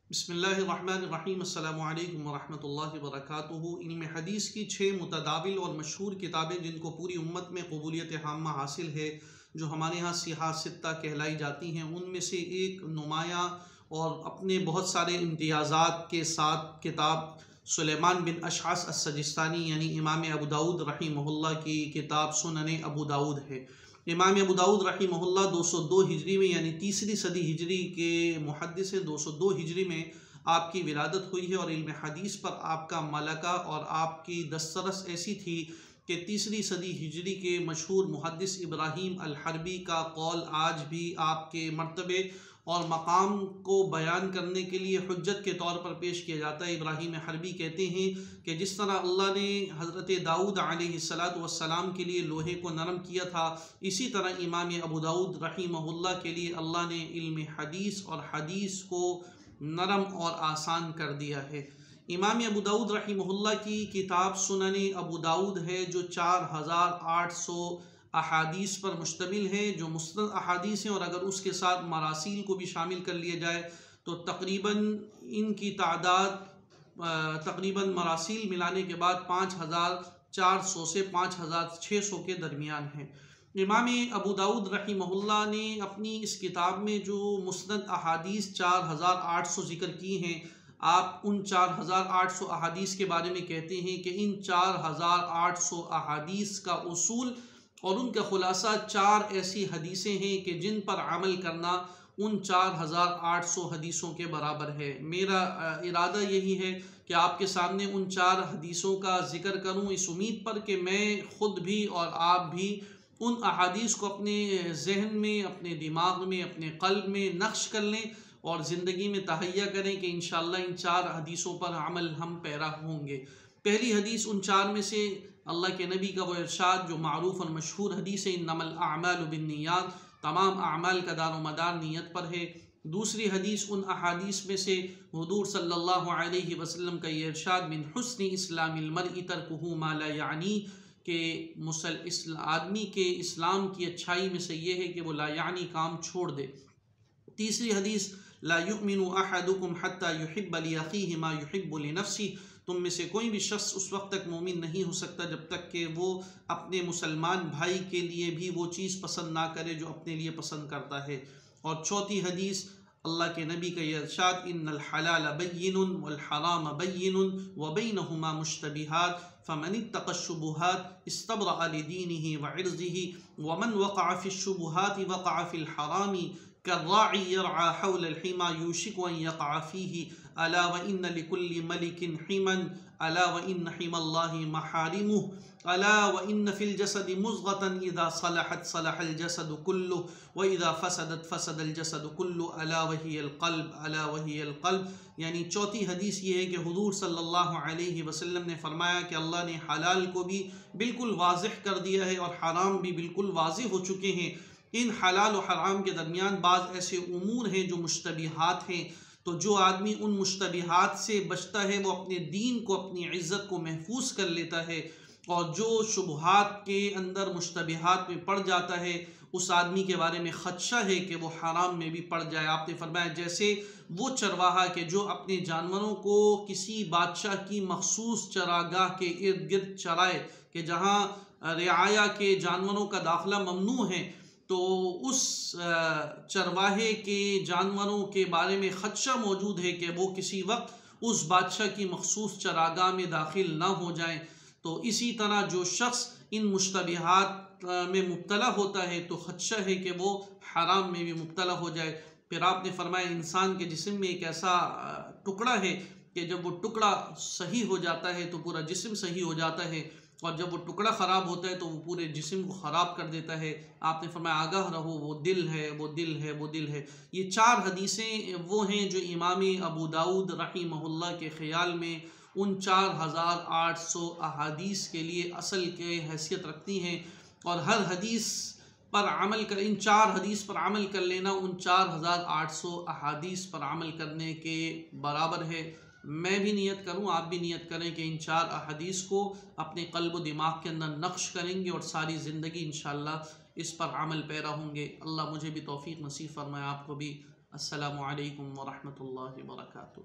بسم اللہ الرحمن الرحیم۔ السلام علیکم ورحمۃ اللہ وبرکاتہ۔ علم حدیث کی 6 متداول اور مشہور کتابیں جن کو پوری امت میں قبولیت عامہ حاصل ہے، جو ہمارے ہاں صحاح ستہ کہلائی جاتی ہیں، ان میں سے ایک نمایاں اور اپنے بہت سارے امتیازات کے ساتھ کتاب سلیمان بن اشعث السجستانی یعنی امام ابو داؤد رحمہ اللہ کی کتاب سنن ابو داؤد ہے۔ امام ابو داؤد رحمہ اللہ 202 ہجری میں یعنی تیسری صدی ہجری کے محدث ہیں۔ 202 ہجری میں آپ کی ولادت ہوئی ہے اور علم حدیث پر آپ کا ملکہ اور آپ کی دسترس ایسی تھی کہ تیسری صدی ہجری کے مشہور محدث ابراہیم الحربی کا قول آج بھی آپ کے مرتبے اور مقام کو بیان کرنے کے لیے حجت کے طور پر پیش کیا جاتا ہے۔ ابراہیم حربی کہتے ہیں کہ جس طرح اللہ نے حضرت داؤد علیہ السلام کے لیے لوہے کو نرم کیا تھا، اسی طرح امام ابو داؤد رحمہ اللہ کے لیے اللہ نے علم حدیث اور حدیث کو نرم اور آسان کر دیا ہے۔ امام ابو داؤد رحمہ اللہ کی کتاب سنن ابو داؤد ہے، جو 4800 احادیث پر مشتمل ہے، جو مستند احادیث ہیں، اور اگر اس کے ساتھ مراسیل کو بھی شامل کر لیا جائے تو تقریباً ان کی تعداد تقریباً مراسیل ملانے کے بعد 5400 سے 5600 کے درمیان ہے۔ امام ابو داؤد رحمہ اللہ نے اپنی اس کتاب میں جو مستند احادیث 4800 ذکر کی ہیں، آپ ان 4800 احادیث کے بارے میں کہتے ہیں کہ ان 4800 احادیث کا اصول اور ان کا خلاصہ 4 ایسی حدیثیں ہیں کہ جن پر عمل کرنا ان 4800 حدیثوں کے برابر ہے۔ میرا ارادہ یہی ہے کہ آپ کے سامنے ان 4 حدیثوں کا ذکر کروں، اس امید پر کہ میں خود بھی اور آپ بھی ان احادیث کو اپنے ذہن میں، اپنے دماغ میں، اپنے قلب میں نقش کر لیں اور زندگی میں تہیہ کریں کہ انشاءاللہ ان 4 حدیثوں پر عمل ہم پیرا ہوں گے۔ پہلی حدیث ان 4 میں سے اللہ کے نبی کا وہ ارشاد جو معروف اور مشہور حدیث ہے، انما الاعمال بالنیات، تمام اعمال کا دار و مدار نیت پر ہے۔ دوسری حدیث ان احادیث میں سے حضور صلی اللہ علیہ وسلم کا یہ ارشاد من حسن اسلام المرء ترکہ ما لا یعنی، کہ آدمی کے اسلام کی اچھائی میں سے یہ ہے کہ وہ لا یعنی کام چھوڑ دے۔ تیسری حدیث لا یؤمن احدکم حتی یحب لأخیہ ما یحب لنفسہ، تم میں سے کوئی بھی شخص اس وقت تک مومن نہیں ہو سکتا جب تک کہ وہ اپنے مسلمان بھائی کے لیے بھی وہ چیز پسند نہ کرے جو اپنے لیے پسند کرتا ہے۔ اور چوتھی حدیث اللہ کے نبی کا یہ ارشاد ان الحلال بین والحرام بین وبینہما مشتبہات فمن اتقى الشبهات استبرأ لدینہ وعرضہ ومن وقع في الشبهات وقع في الحرام كالراعي يرعى حول الحمى يوشك أن يقع فيه ألا وإن لكل ملك حما ألا وإن حمى الله محارمه ألا وإن في الجسد مضغة إذا صلحت صلح الجسد كله وإذا فسدت فسد الجسد كله ألا وهي القلب ألا وهي القلب۔ یعنی چوتھی حدیث یہ ہے کہ حضور صلی اللہ علیہ وسلم نے فرمایا کہ اللہ نے حلال کو بھی بالکل واضح کر دیا ہے اور حرام بھی بالکل واضح ہو چکے ہیں۔ ان حلال و حرام کے درمیان بعض ایسے امور ہیں جو مشتبہات ہیں، تو جو آدمی ان مشتبہات سے بچتا ہے وہ اپنے دین کو، اپنی عزت کو محفوظ کر لیتا ہے، اور جو شبہات کے اندر مشتبہات میں پڑ جاتا ہے اس آدمی کے بارے میں خدشہ ہے کہ وہ حرام میں بھی پڑ جائے۔ آپ نے فرمایا جیسے وہ چرواہا کہ جو اپنے جانوروں کو کسی بادشاہ کی مخصوص چراگاہ کے ارد گرد چرائے کہ جہاں رعایا کے جانوروں کا داخلہ ممنوع ہے، تو اس چرواہے کے جانوروں کے بارے میں خدشہ موجود ہے کہ وہ کسی وقت اس بادشاہ کی مخصوص چراگاہ میں داخل نہ ہو جائیں۔ تو اسی طرح جو شخص ان مشتبہات میں مبتلا ہوتا ہے تو خدشہ ہے کہ وہ حرام میں بھی مبتلا ہو جائے۔ پھر آپ نے فرمایا انسان کے جسم میں ایک ایسا ٹکڑا ہے کہ جب وہ ٹکڑا صحیح ہو جاتا ہے تو پورا جسم صحیح ہو جاتا ہے، اور جب وہ ٹکڑا خراب ہوتا ہے تو وہ پورے جسم کو خراب کر دیتا ہے۔ آپ نے فرمایا آگاہ رہو وہ دل ہے، وہ دل ہے، وہ دل ہے۔ یہ 4 حدیثیں وہ ہیں جو امام ابو داؤد رحمہ اللہ کے خیال میں ان 4800 احادیث کے لیے اصل کے حیثیت رکھتی ہیں، اور ہر حدیث پر عمل کر ان 4 حدیث پر عمل کر لینا ان 4800 احادیث پر عمل کرنے کے برابر ہے۔ میں بھی نیت کروں، آپ بھی نیت کریں کہ ان 4 احادیث کو اپنے قلب و دماغ کے اندر نقش کریں گے اور ساری زندگی انشاءاللہ اس پر عمل پیرا ہوں گے۔ اللہ مجھے بھی توفیق نصیب فرمائے، آپ کو بھی۔ السلام علیکم ورحمۃ اللہ وبرکاتہ.